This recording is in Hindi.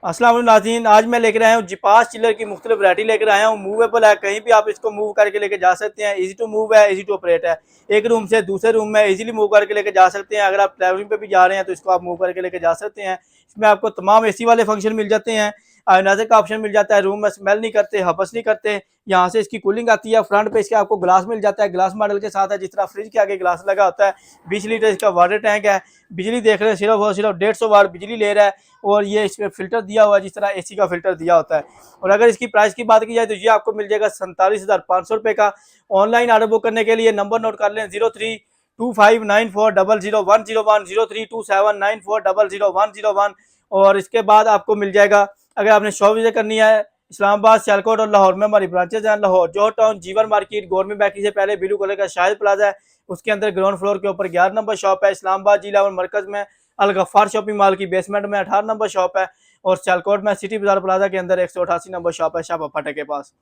अस्सलाम वालेकुम नाज़रीन, आज मैं लेकर आया हूँ जिपास चिलर की मुख्तलिफ वैरायटी लेकर आया हूँ। मूवेबल है, कहीं भी आप इसको मूव करके लेके जा सकते हैं। इजी टू मूव है, इजी टू ऑपरेट है। एक रूम से दूसरे रूम में इजीली मूव करके लेके जा सकते हैं। अगर आप ट्रैवलिंग पे भी जा रहे हैं तो इसको आप मूव करके लेके जा सकते हैं। इसमें आपको तमाम एसी वाले फंक्शन मिल जाते हैं। आयोनाइजर का ऑप्शन मिल जाता है, रूम में स्मेल नहीं करते, हपस नहीं करते। यहाँ से इसकी कूलिंग आती है। फ्रंट पे इसके आपको ग्लास मिल जाता है, ग्लास मॉडल के साथ है, जिस तरह फ्रिज के आगे ग्लास लगा होता है। 20 लीटर इसका वाटर टैंक है। बिजली देख रहे हैं, सिर्फ और सिर्फ 150 वाट बिजली ले रहा है। और ये इसमें फिल्टर दिया हुआ है, जिस तरह एसी का फिल्टर दिया होता है। और अगर इसकी प्राइस की बात की जाए तो ये आपको मिल जाएगा 47,500 रुपये का। ऑनलाइन ऑर्डर बुक करने के लिए नंबर नोट कर लें, 032594000101, 032794000101। और इसके बाद आपको मिल जाएगा, अगर आपने शॉप विजिट करनी है, इस्लामाबाद, सियालकोट और लाहौर में हमारी ब्रांचेज हैं। लाहौर जौहर टाउन, जीवन मार्केट, गवर्नमेंट बैंक से पहले ब्लू कलर का शाहिद प्लाजा है, उसके अंदर ग्राउंड फ्लोर के ऊपर 11 नंबर शॉप है। इस्लामाबाद जिला और मरकज में अल गफ्फार शॉपिंग मॉल की बेसमेंट में 18 नंबर शॉप है। और सियालकोट में सिटी बाजार प्लाजा के अंदर 188 नंबर शॉप है, शाह फटे के पास।